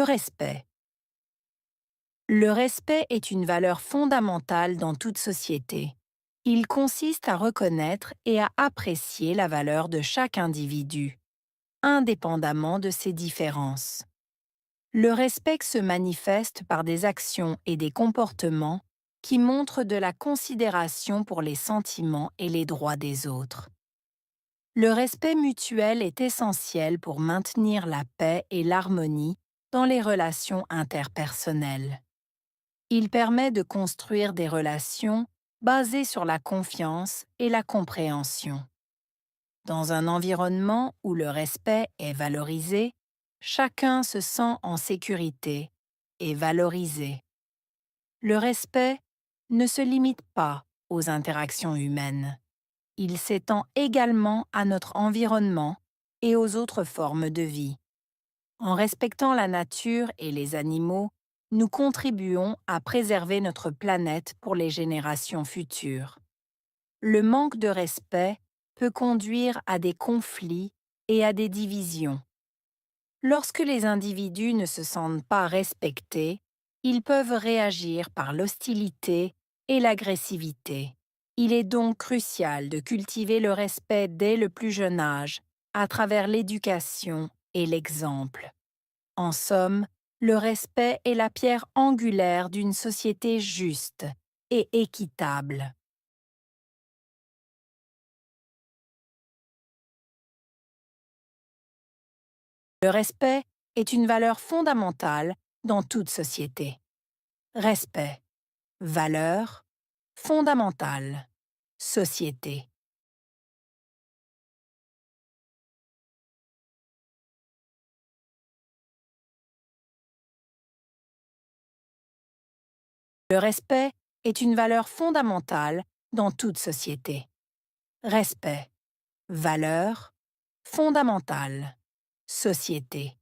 respect. Le respect est une valeur fondamentale dans toute société. Il consiste à reconnaître et à apprécier la valeur de chaque individu, indépendamment de ses différences. Le respect se manifeste par des actions et des comportements qui montrent de la considération pour les sentiments et les droits des autres. Le respect mutuel est essentiel pour maintenir la paix et l'harmonie dans les relations interpersonnelles. Il permet de construire des relations basées sur la confiance et la compréhension. Dans un environnement où le respect est valorisé, chacun se sent en sécurité et valorisé. Le respect ne se limite pas aux interactions humaines. Il s'étend également à notre environnement et aux autres formes de vie. En respectant la nature et les animaux, nous contribuons à préserver notre planète pour les générations futures. Le manque de respect peut conduire à des conflits et à des divisions. Lorsque les individus ne se sentent pas respectés, ils peuvent réagir par l'hostilité et l'agressivité. Il est donc crucial de cultiver le respect dès le plus jeune âge, à travers l'éducation et l'exemple. En somme, le respect est la pierre angulaire d'une société juste et équitable. Le respect est une valeur fondamentale dans toute société. Respect, valeur, fondamentale, société. Le respect est une valeur fondamentale dans toute société. Respect, valeur, fondamentale, société.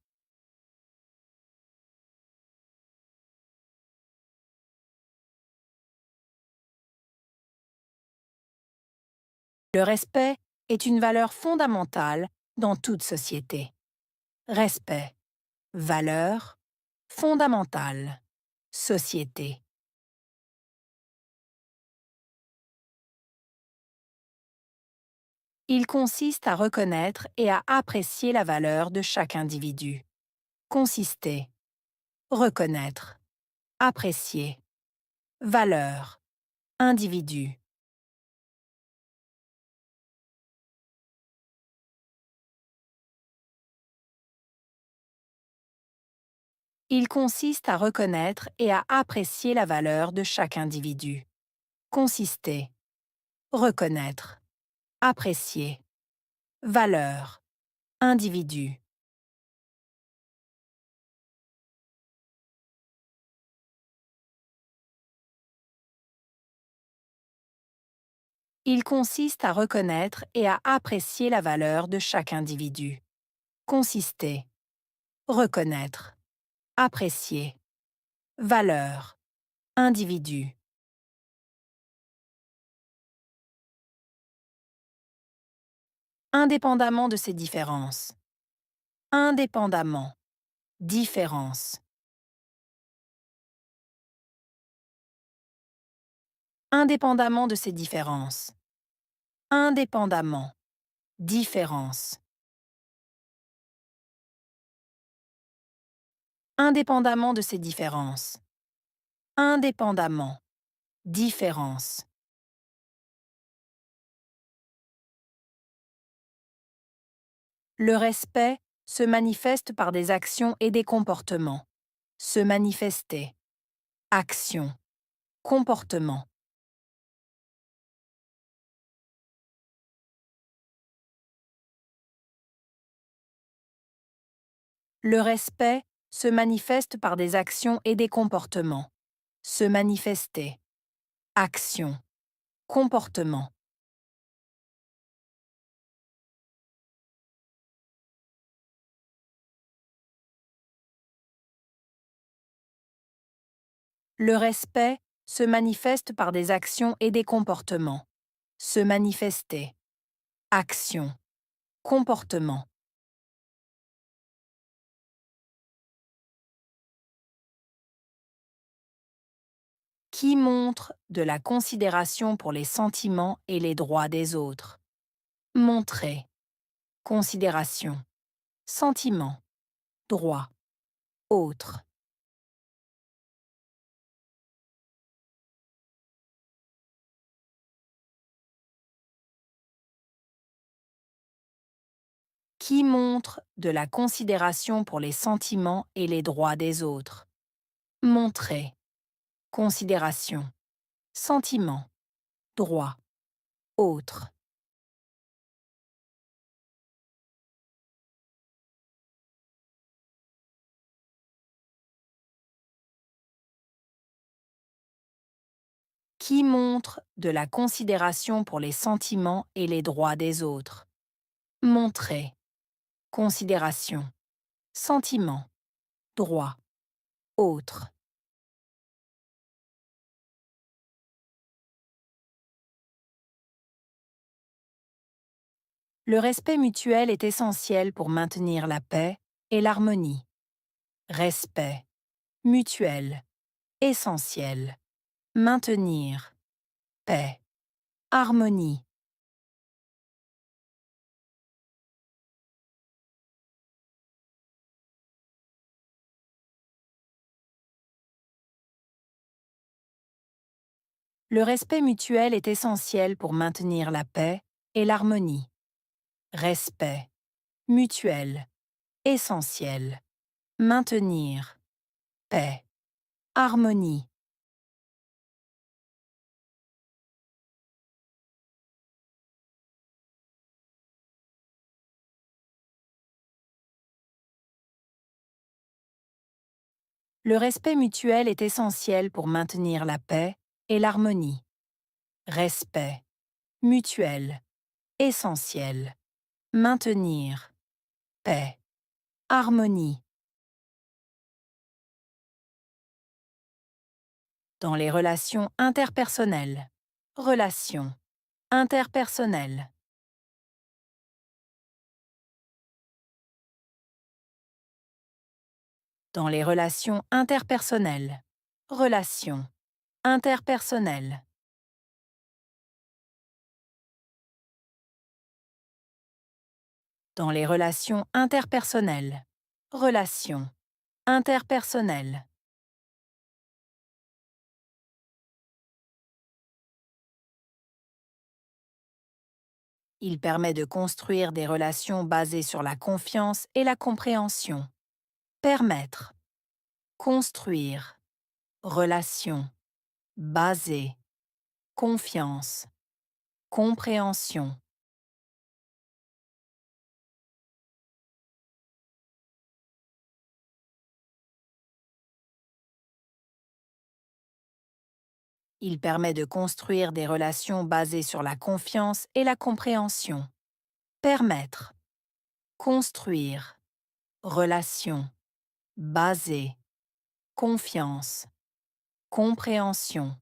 Le respect est une valeur fondamentale dans toute société. Respect, valeur, fondamentale, société. Il consiste à reconnaître et à apprécier la valeur de chaque individu. Consister, reconnaître, apprécier, valeur, individu. Il consiste à reconnaître et à apprécier la valeur de chaque individu. Consister, reconnaître, apprécier, valeur, individu. Il consiste à reconnaître et à apprécier la valeur de chaque individu. Consister, reconnaître, apprécier, valeur, individu. Indépendamment de ces différences. Indépendamment. Différence. Indépendamment de ces différences. Indépendamment. Différence. Indépendamment de ces différences. Indépendamment. Différence. Le respect se manifeste par des actions et des comportements. Se manifester. Action. Comportement. Le respect se manifeste par des actions et des comportements. Se manifester. Action. Comportement. Le respect se manifeste par des actions et des comportements. Se manifester. Action. Comportement. qui montre de la considération pour les sentiments et les droits des autres. Montrer. Considération. Sentiment. Droit. Autre. Qui montre de la considération pour les sentiments et les droits des autres. Montrer. Considération. Sentiment. Droit. Autre. Qui montre de la considération pour les sentiments et les droits des autres. Montrer. Considération. Sentiment. Droit. Autre. Le respect mutuel est essentiel pour maintenir la paix et l'harmonie. Respect. Mutuel. Essentiel. Maintenir. Paix. Harmonie. Le respect mutuel est essentiel pour maintenir la paix et l'harmonie. Respect. Mutuel. Essentiel. Maintenir. Paix. Harmonie. Le respect mutuel est essentiel pour maintenir la paix et l'harmonie. Respect. Mutuel. Essentiel. Maintenir. Paix. Harmonie. Dans les relations interpersonnelles. Relations. Interpersonnelles. Dans les relations interpersonnelles. Relations. Interpersonnelles. Dans les relations interpersonnelles. Relations. Interpersonnelles. Il permet de construire des relations basées sur la confiance et la compréhension. Permettre. Construire. Relation. Basée. Confiance. Compréhension. Il permet de construire des relations basées sur la confiance et la compréhension. Permettre. Construire. Relation. Basée. Confiance. Compréhension.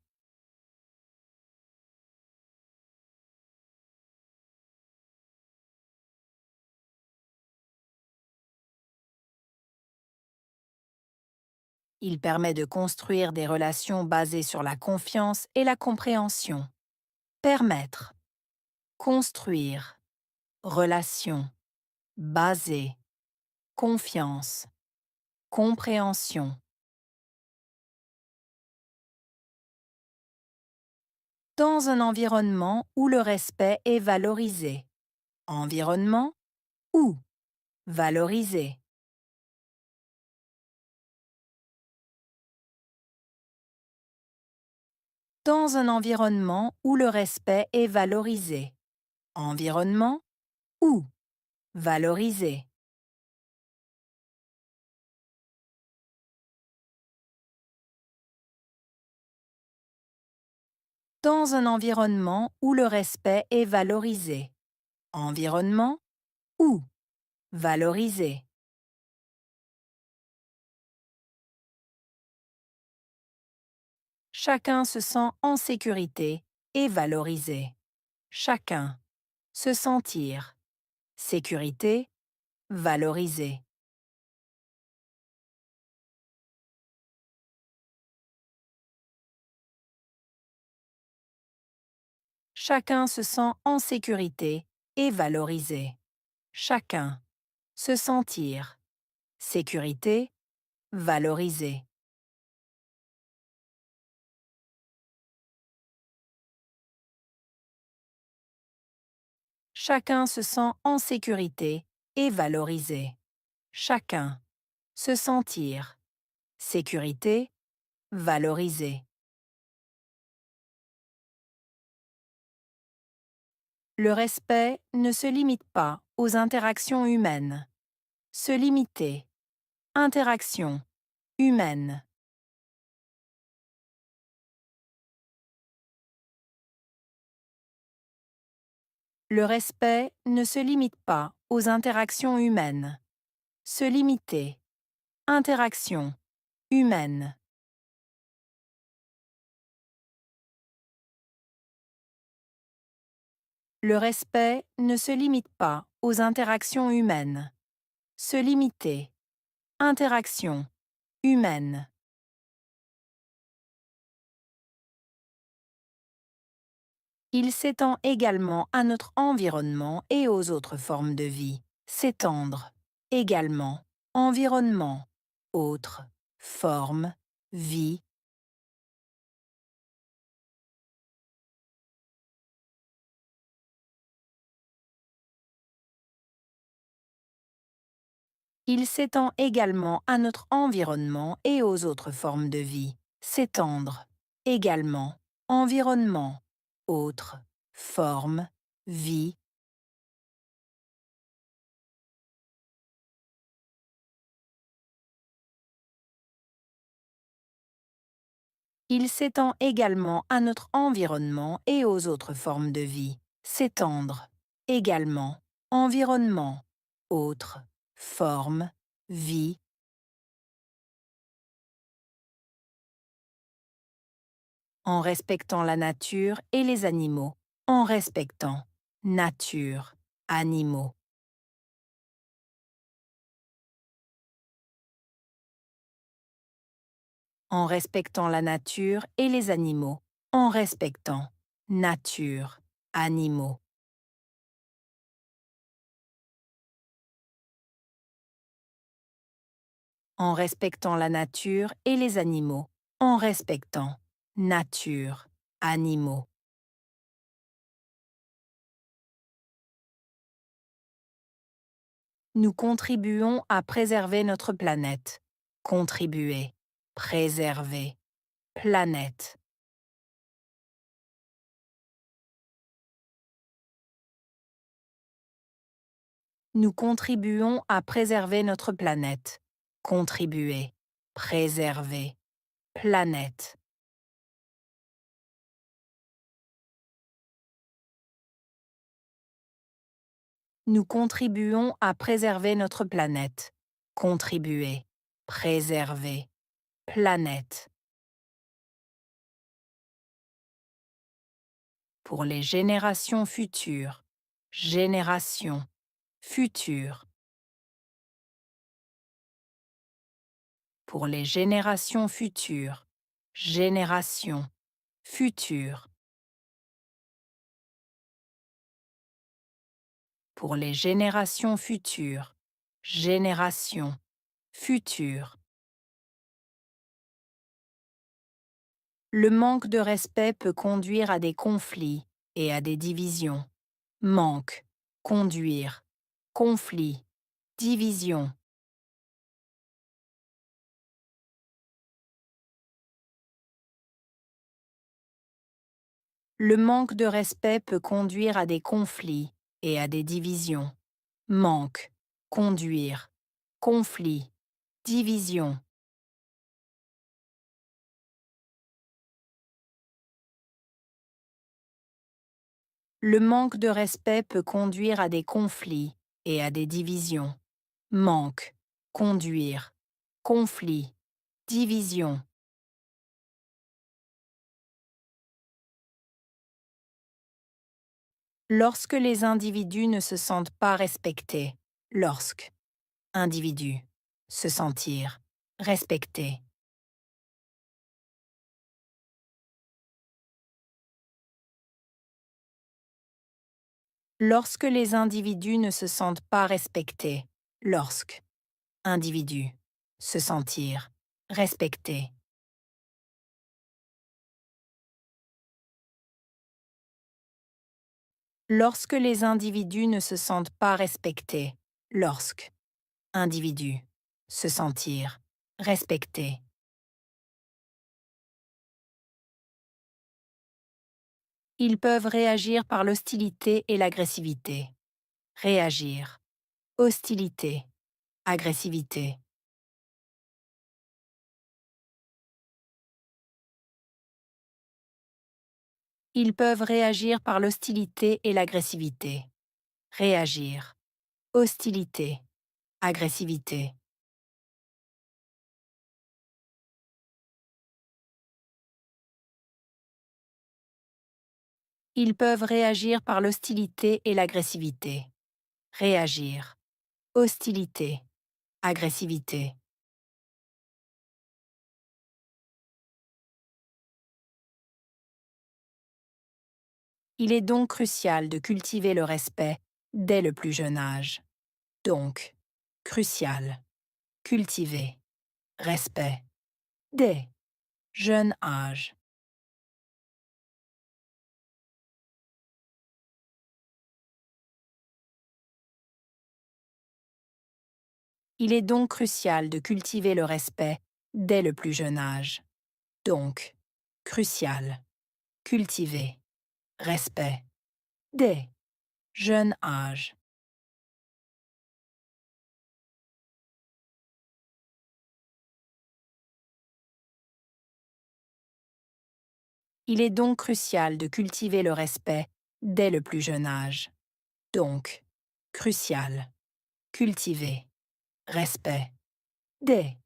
Il permet de construire des relations basées sur la confiance et la compréhension. Permettre. Construire. Relation. Basée. Confiance. Compréhension. Dans un environnement où le respect est valorisé. Environnement où valorisé. Dans un environnement où le respect est valorisé. Environnement où valorisé. Dans un environnement où le respect est valorisé. Environnement où valorisé. Chacun se sent en sécurité et valorisé. Chacun. Se sentir. Sécurité. Valorisé. Chacun se sent en sécurité et valorisé. Chacun. Se sentir. Sécurité. Valorisé. Chacun se sent en sécurité et valorisé. Chacun. Se sentir. Sécurité. Valorisé. Le respect ne se limite pas aux interactions humaines. Se limiter. Interaction. Humaine. Le respect ne se limite pas aux interactions humaines. Se limiter. Interaction. Humaine. Le respect ne se limite pas aux interactions humaines. Se limiter. Interaction. Humaine. Il s'étend également à notre environnement et aux autres formes de vie. S'étendre. Également. Environnement. Autre. Forme. Vie. Il s'étend également à notre environnement et aux autres formes de vie. S'étendre. Également. Environnement. Autre. Forme. Vie. Il s'étend également à notre environnement et aux autres formes de vie. S'étendre. Également. Environnement. Autre. Forme. Vie. En respectant la nature et les animaux. En respectant. Nature. Animaux. En respectant la nature et les animaux. En respectant. Nature. Animaux. En respectant la nature et les animaux. En respectant. Nature. Animaux. Nous contribuons à préserver notre planète. Contribuer. Préserver. Planète. Nous contribuons à préserver notre planète. Contribuer. Préserver. Planète. Nous contribuons à préserver notre planète. Contribuer. Préserver. Planète. Pour les générations futures. Génération. Future. Pour les générations futures. Génération. Future. Pour les générations futures. Génération. Future. Le manque de respect peut conduire à des conflits et à des divisions. Manque. Conduire. Conflit. Division. Le manque de respect peut conduire à des conflits et à des divisions. Manque. Conduire. Conflit. Division. Le manque de respect peut conduire à des conflits et à des divisions. Manque. Conduire. Conflit. Division. Lorsque les individus ne se sentent pas respectés. Lorsque. Individu. Se sentir. Respecté. Lorsque les individus ne se sentent pas respectés. Lorsque. Individu. Se sentir. Respecté. Lorsque les individus ne se sentent pas respectés. Lorsque. Individu. Se sentir. Respecté. Ils peuvent réagir par l'hostilité et l'agressivité. Réagir. Hostilité. Agressivité. Ils peuvent réagir par l'hostilité et l'agressivité. Réagir. Hostilité. Agressivité. Ils peuvent réagir par l'hostilité et l'agressivité. Réagir. Hostilité. Agressivité. Il est donc crucial de cultiver le respect dès le plus jeune âge. Donc, crucial. Cultiver. Respect. Dès. Jeune âge. Il est donc crucial de cultiver le respect dès le plus jeune âge. Donc, crucial. Cultiver. Respect. Dès. Jeune âge. Il est donc crucial de cultiver le respect dès le plus jeune âge. Donc, crucial. Cultiver. Respect. Dès.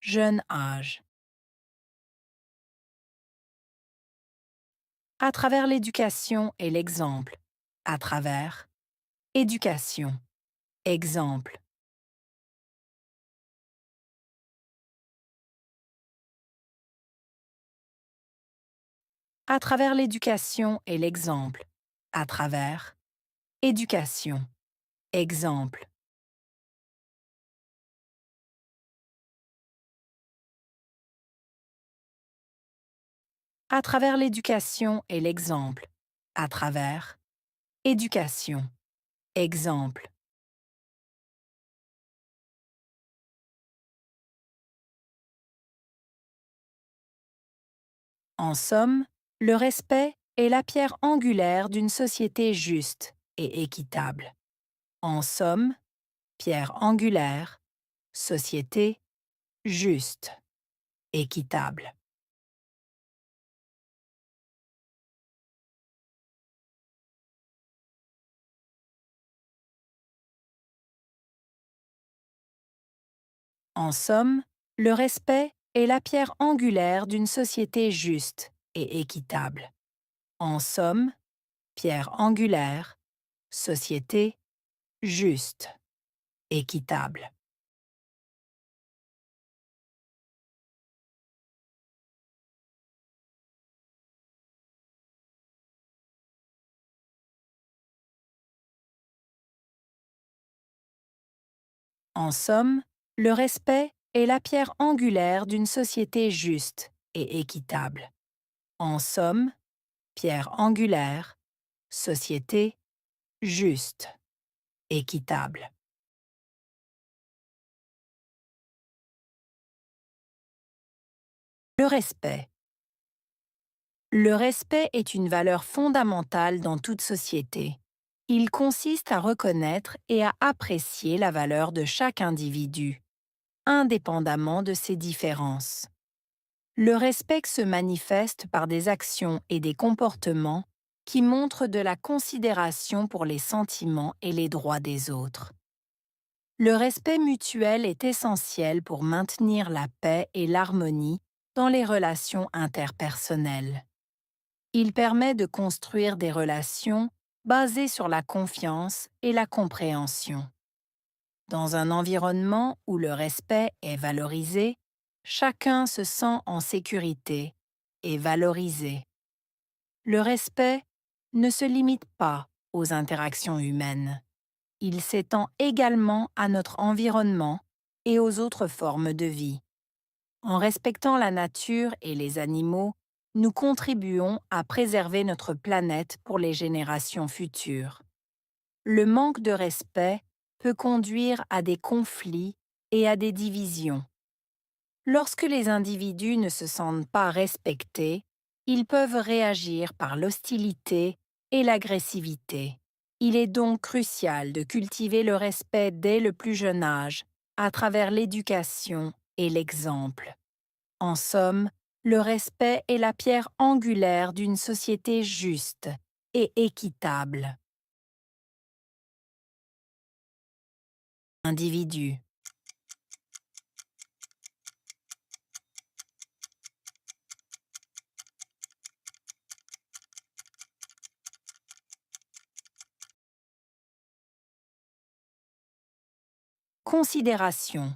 Jeune âge. À travers l'éducation et l'exemple. À travers. Éducation. Exemple. À travers l'éducation et l'exemple. À travers. Éducation. Exemple. À travers l'éducation et l'exemple. À travers. Éducation. Exemple. En somme, le respect est la pierre angulaire d'une société juste et équitable. En somme, pierre angulaire, société juste, équitable. En somme, le respect est la pierre angulaire d'une société juste et équitable. En somme, pierre angulaire, société juste, équitable. En somme, le respect est la pierre angulaire d'une société juste et équitable. En somme, pierre angulaire, société juste, équitable. Le respect. Le respect est une valeur fondamentale dans toute société. Il consiste à reconnaître et à apprécier la valeur de chaque individu, indépendamment de ses différences. Le respect se manifeste par des actions et des comportements qui montrent de la considération pour les sentiments et les droits des autres. Le respect mutuel est essentiel pour maintenir la paix et l'harmonie dans les relations interpersonnelles. Il permet de construire des relations basées sur la confiance et la compréhension. Dans un environnement où le respect est valorisé, chacun se sent en sécurité et valorisé. Le respect ne se limite pas aux interactions humaines. Il s'étend également à notre environnement et aux autres formes de vie. En respectant la nature et les animaux, nous contribuons à préserver notre planète pour les générations futures. Le manque de respect peut conduire à des conflits et à des divisions. Lorsque les individus ne se sentent pas respectés, ils peuvent réagir par l'hostilité et l'agressivité. Il est donc crucial de cultiver le respect dès le plus jeune âge, à travers l'éducation et l'exemple. En somme, le respect est la pierre angulaire d'une société juste et équitable. Individu. Considération.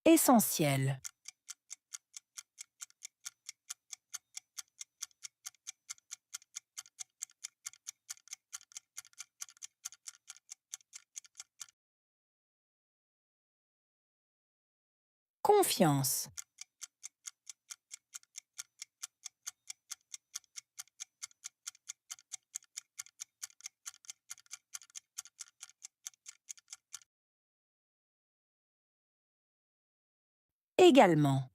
Essentiel. Confiance. Également.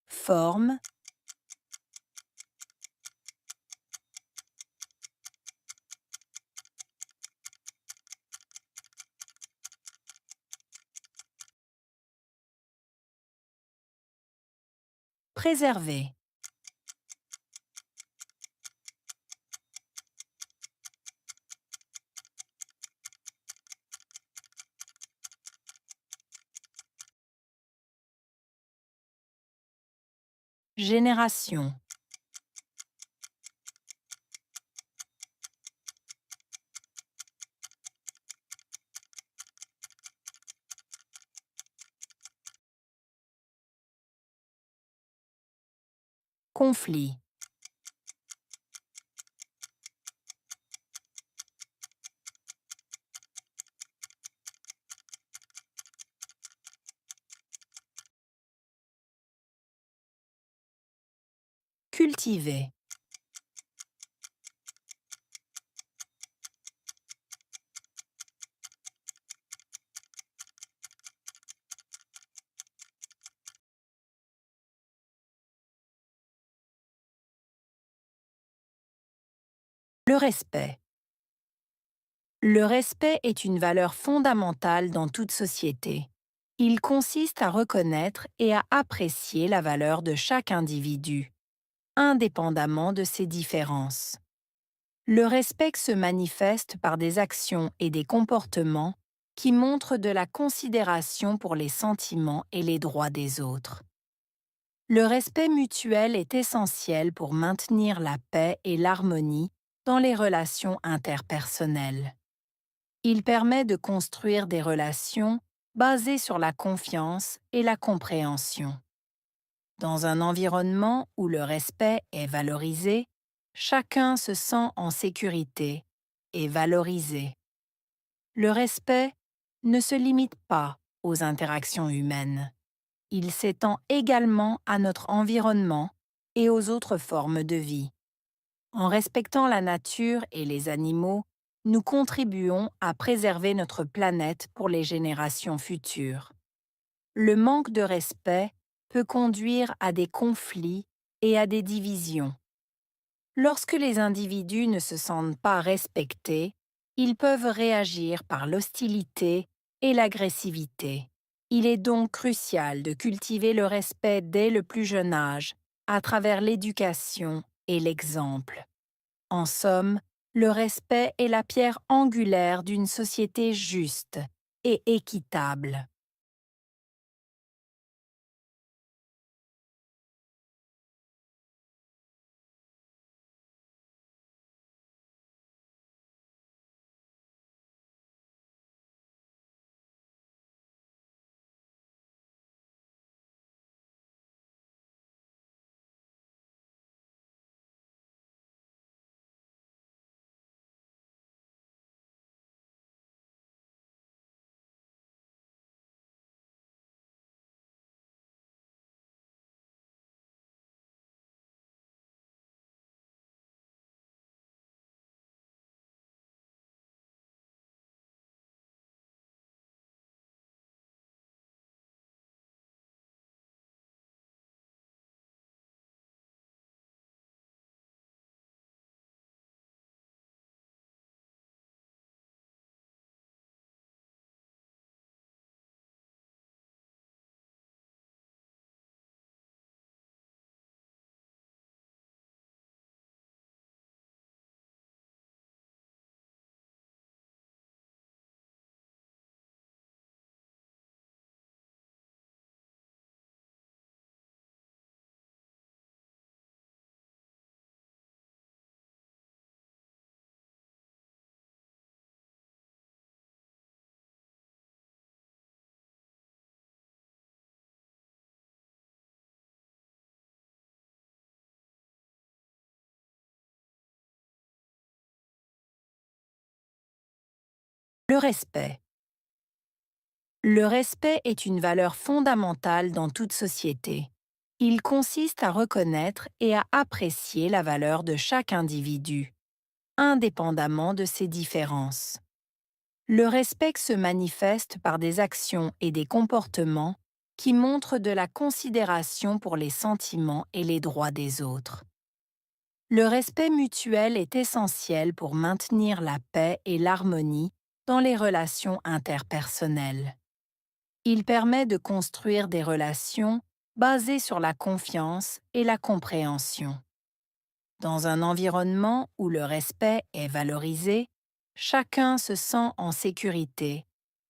Forme. Préserver. Génération. Conflit. Cultiver. Le respect. Le respect est une valeur fondamentale dans toute société. Il consiste à reconnaître et à apprécier la valeur de chaque individu, indépendamment de ses différences. Le respect se manifeste par des actions et des comportements qui montrent de la considération pour les sentiments et les droits des autres. Le respect mutuel est essentiel pour maintenir la paix et l'harmonie dans les relations interpersonnelles. Il permet de construire des relations basées sur la confiance et la compréhension. Dans un environnement où le respect est valorisé, chacun se sent en sécurité et valorisé. Le respect ne se limite pas aux interactions humaines. Il s'étend également à notre environnement et aux autres formes de vie. En respectant la nature et les animaux, nous contribuons à préserver notre planète pour les générations futures. Le manque de respect peut conduire à des conflits et à des divisions. Lorsque les individus ne se sentent pas respectés, ils peuvent réagir par l'hostilité et l'agressivité. Il est donc crucial de cultiver le respect dès le plus jeune âge, à travers l'éducation et l'exemple. En somme, Le respect est la pierre angulaire d'une société juste et équitable. Le respect. Le respect est une valeur fondamentale dans toute société. Il consiste à reconnaître et à apprécier la valeur de chaque individu, indépendamment de ses différences. Le respect se manifeste par des actions et des comportements qui montrent de la considération pour les sentiments et les droits des autres. Le respect mutuel est essentiel pour maintenir la paix et l'harmonie dans les relations interpersonnelles. Il permet de construire des relations basées sur la confiance et la compréhension. Dans un environnement où le respect est valorisé, chacun se sent en sécurité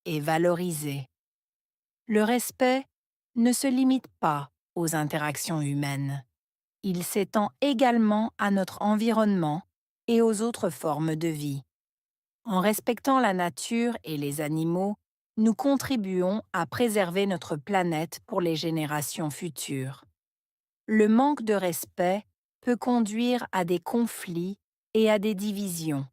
et valorisé. Le respect ne se limite pas aux interactions humaines. Il s'étend également à notre environnement et aux autres formes de vie. En respectant la nature et les animaux, nous contribuons à préserver notre planète pour les générations futures. Le manque de respect peut conduire à des conflits et à des divisions.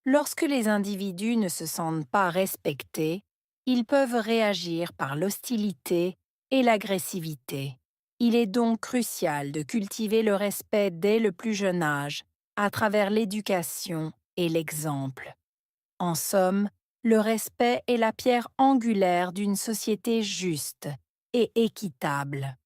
Lorsque les individus ne se sentent pas respectés, ils peuvent réagir par l'hostilité et l'agressivité. Il est donc crucial de cultiver le respect dès le plus jeune âge, à travers l'éducation et l'exemple. En somme, le respect est la pierre angulaire d'une société juste et équitable.